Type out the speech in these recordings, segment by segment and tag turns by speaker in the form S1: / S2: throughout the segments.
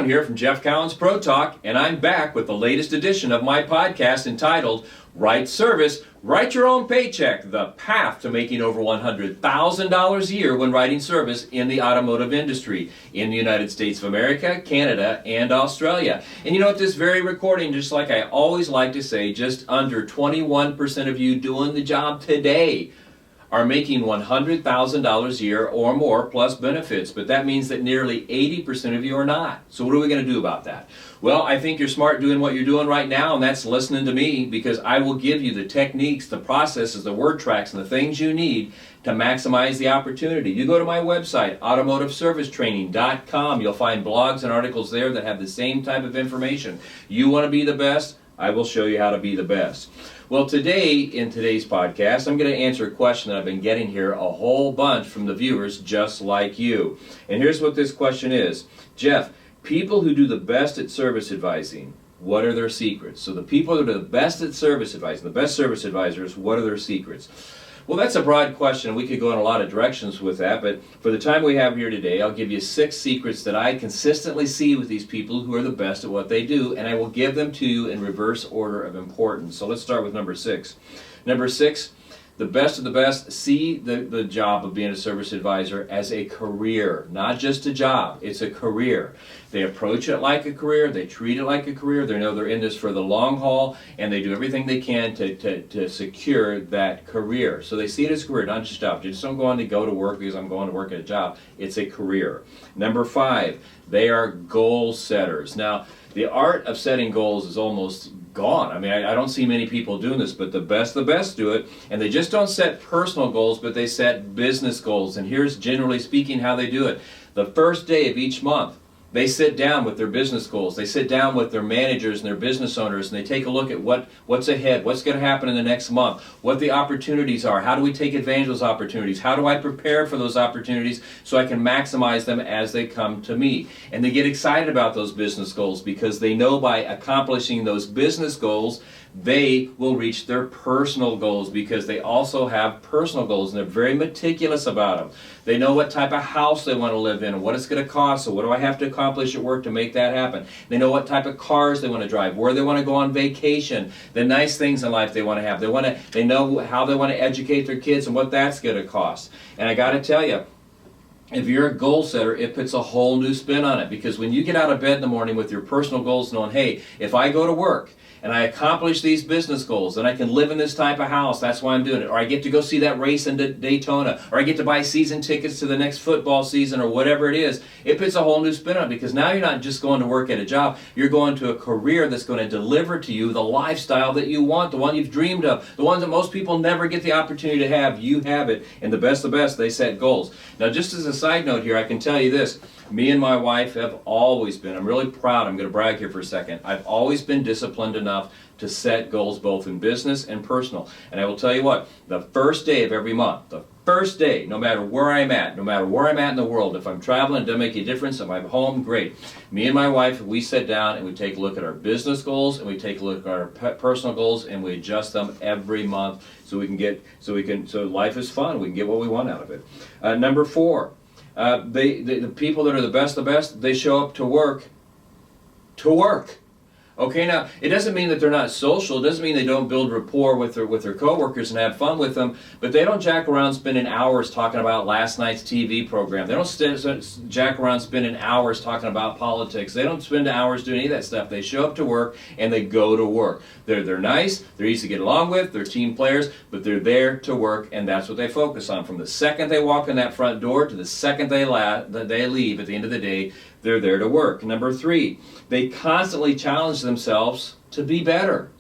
S1: Cowan here from Jeff Cowan's Pro Talk, and I'm back with the latest edition of my podcast entitled Right Service, Write Your Own Paycheck, the path to making over $100,000 a year when writing service in the automotive industry in the United States of America, Canada, and Australia. And you know, at this very recording, just like I always like to say, just under 21% of you doing the job today are making $100,000 a year or more plus benefits, but that means that nearly 80% of you are not. So what are we going to do about that? Well, I think you're smart doing what you're doing right now, and that's listening to me, because I will give you the techniques, the processes, the word tracks, and the things you need to maximize the opportunity. You go to my website, automotiveservicetraining.com. You'll find blogs and articles there that have the same type of information. You want to be the best? I will show you how to be the best. Well, today, in today's podcast, I'm going to answer a question that I've been getting here a whole bunch from the viewers just like you. And here's what this question is. Jeff, people who do the best at service advising, what are their secrets? So the people that are the best at service advising, the best service advisors, what are their secrets? Well, that's a broad question. We could go in a lot of directions with that, but for the time we have here today, I'll give you 6 secrets that I consistently see with these people who are the best at what they do, and I will give them to you in reverse order of importance. So let's start with number 6. Number 6, the best of the best see the job of being a service advisor as a career, not just a job. It's a career. They approach it like a career. They treat it like a career. They know they're in this for the long haul, and they do everything they can to secure that career. So they see it as a career, not just a job. You just don't go to work because I'm going to work at a job. It's a career. Number 5, they are goal setters. Now, the art of setting goals is almost gone. I mean, I don't see many people doing this, but the best do it. And they just don't set personal goals, but they set business goals. And here's generally speaking how they do it. The first day of each month, they sit down with their business goals. They sit down with their managers and their business owners, and they take a look at what's ahead, what's going to happen in the next month, what the opportunities are, how do we take advantage of those opportunities, how do I prepare for those opportunities so I can maximize them as they come to me. And they get excited about those business goals because they know by accomplishing those business goals, they will reach their personal goals, because they also have personal goals, and they're very meticulous about them. They know what type of house they want to live in and what it's going to cost, so what do I have to accomplish at work to make that happen. They know what type of cars they want to drive, where they want to go on vacation, the nice things in life they want to have. They know how they want to educate their kids and what that's going to cost. And I got to tell you, if you're a goal setter, it puts a whole new spin on it, because when you get out of bed in the morning with your personal goals, knowing, hey, if I go to work and I accomplish these business goals, and I can live in this type of house, that's why I'm doing it. Or I get to go see that race in Daytona, or I get to buy season tickets to the next football season, or whatever it is. It puts a whole new spin on it, because now you're not just going to work at a job. You're going to a career that's going to deliver to you the lifestyle that you want, the one you've dreamed of, the one that most people never get the opportunity to have. You have it, and the best, they set goals. Now, just as a side note here, I can tell you this. Me and my wife have always been, I'm really proud, I'm going to brag here for a second, I've always been disciplined enough to set goals both in business and personal. And I will tell you what, the first day of every month, the first day, no matter where I'm at in the world, if I'm traveling, it doesn't make a difference, if I'm home, great. Me and my wife, we sit down and we take a look at our business goals, and we take a look at our personal goals, and we adjust them every month so life is fun, we can get what we want out of it. Number 4, the people that are the best, they show up to work. Okay, now, it doesn't mean that they're not social. It doesn't mean they don't build rapport with their coworkers and have fun with them, but they don't jack around spending hours talking about last night's TV program. They don't jack around spending hours talking about politics. They don't spend hours doing any of that stuff. They show up to work, and they go to work. They're nice, they're easy to get along with, they're team players, but they're there to work, and that's what they focus on. From the second they walk in that front door to the second they leave at the end of the day, they're there to work. Number 3, they constantly challenge themselves to be better.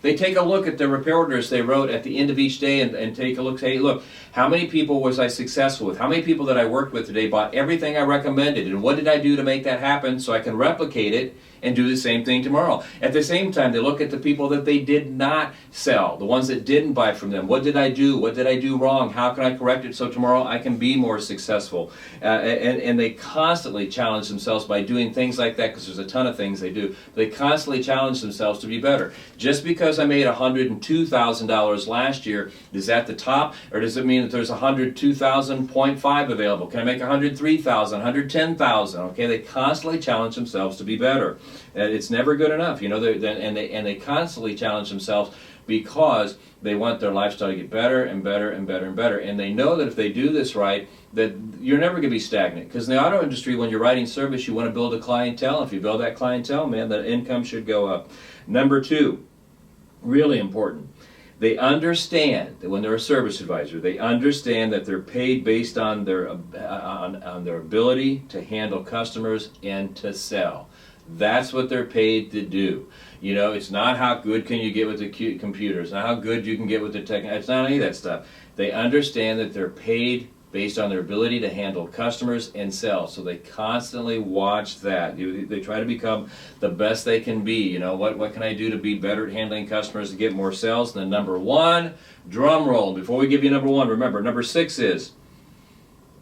S1: They take a look at the report orders they wrote at the end of each day and take a look, say, look, how many people was I successful with? How many people that I worked with today bought everything I recommended? And what did I do to make that happen so I can replicate it and do the same thing tomorrow. At the same time, they look at the people that they did not sell, the ones that didn't buy from them. What did I do? What did I do wrong? How can I correct it so tomorrow I can be more successful? And they constantly challenge themselves by doing things like that, because there's a ton of things they do. They constantly challenge themselves to be better. Just because I made $102,000 last year, is that the top? Or does it mean that there's 102,000.5 available? Can I make 103,000, 110,000? Okay, they constantly challenge themselves to be better. It's never good enough, you know. And they constantly challenge themselves because they want their lifestyle to get better and better and better and better. And they know that if they do this right, that you're never going to be stagnant. Because in the auto industry, when you're writing service, you want to build a clientele. If you build that clientele, man, the income should go up. Number two, really important. They understand that when they're a service advisor, they understand that they're paid based on their ability to handle customers and to sell. That's what they're paid to do. You know, it's not how good can you get with the computers, not how good you can get with the tech. It's not any of that stuff. They understand that they're paid based on their ability to handle customers and sell. So they constantly watch that. They try to become the best they can be. You know, what can I do to be better at handling customers to get more sales? And then number one, drum roll. Before we give you number one, remember, number 6 is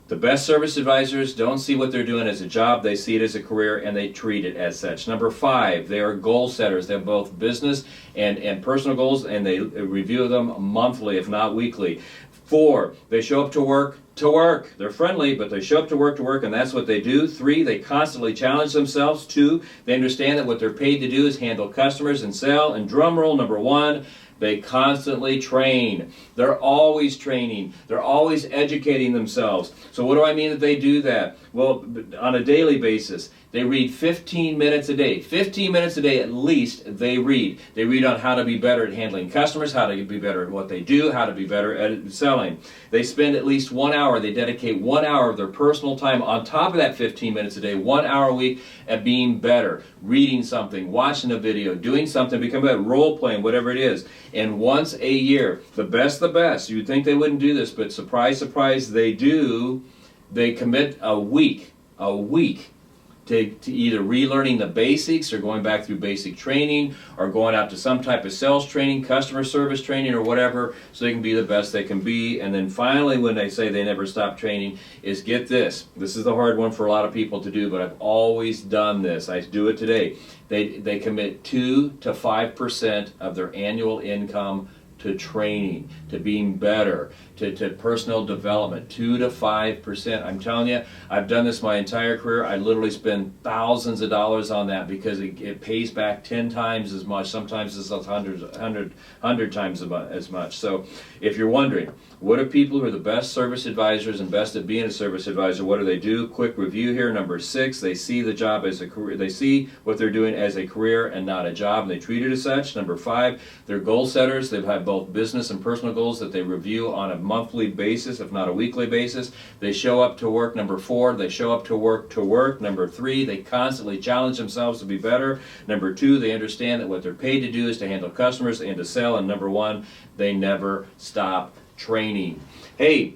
S1: the best service advisors don't see what they're doing as a job, they see it as a career, and they treat it as such. Number 5, they are goal setters. They have both business and personal goals, and they review them monthly, if not weekly. 4, they show up to work. They're friendly, but they show up to work, and that's what they do. 3, they constantly challenge themselves. 2, they understand that what they're paid to do is handle customers and sell. And drum roll, number 1, they constantly train. They're always training. They're always educating themselves. So what do I mean that they do that? Well, on a daily basis, they read 15 minutes a day. 15 minutes a day at least they read. They read on how to be better at handling customers, how to be better at what they do, how to be better at selling. They spend at least 1 hour. They dedicate 1 hour of their personal time on top of that 15 minutes a day, 1 hour a week at being better, reading something, watching a video, doing something, become better, role playing, whatever it is. And once a year, the best, you'd think they wouldn't do this, but surprise, surprise, they do. They commit a week to either relearning the basics or going back through basic training or going out to some type of sales training, customer service training or whatever, so they can be the best they can be. And then finally, when they say they never stop training, is get this. This is the hard one for a lot of people to do, but I've always done this. I do it today. They commit 2 to 5% of their annual income to training, to being better, to personal development, 2 to 5%. I'm telling you, I've done this my entire career. I literally spend thousands of dollars on that because it pays back 10 times as much, sometimes it's 100 times as much. So if you're wondering, what are people who are the best service advisors and best at being a service advisor, what do they do? Quick review here. Number 6, they see the job as a career. They see what they're doing as a career and not a job, and they treat it as such. Number 5, they're goal setters. They've had both business and personal goals that they review on a monthly basis, if not a weekly basis. They show up to work. Number 4, they show up to work. Number 3, they constantly challenge themselves to be better. Number 2, they understand that what they're paid to do is to handle customers and to sell. And number 1, they never stop training. Hey,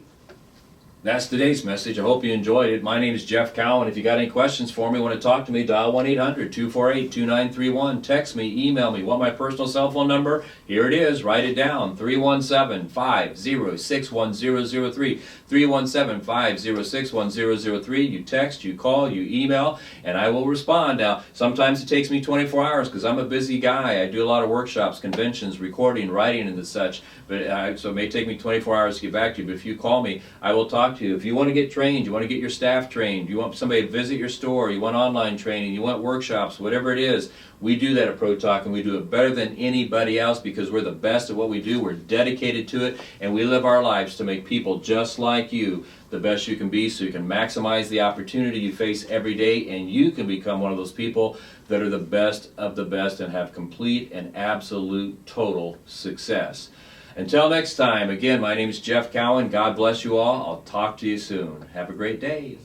S1: that's today's message. I hope you enjoyed it. My name is Jeff Cowan. If you got any questions for me, want to talk to me, dial 1-800-248-2931. Text me, email me. Want my personal cell phone number? Here it is. Write it down. 317-506-1003. 317-506-1003. You text, you call, you email, and I will respond. Now, sometimes it takes me 24 hours because I'm a busy guy. I do a lot of workshops, conventions, recording, writing, and such. But so it may take me 24 hours to get back to you. But if you call me, I will talk to you. If you want to get trained, you want to get your staff trained, you want somebody to visit your store, you want online training, you want workshops, whatever it is, we do that at Pro Talk, and we do it better than anybody else because we're the best at what we do. We're dedicated to it, and we live our lives to make people just like you the best you can be, so you can maximize the opportunity you face every day, and you can become one of those people that are the best of the best and have complete and absolute total success. Until next time, again, my name is Jeff Cowan. God bless you all. I'll talk to you soon. Have a great day.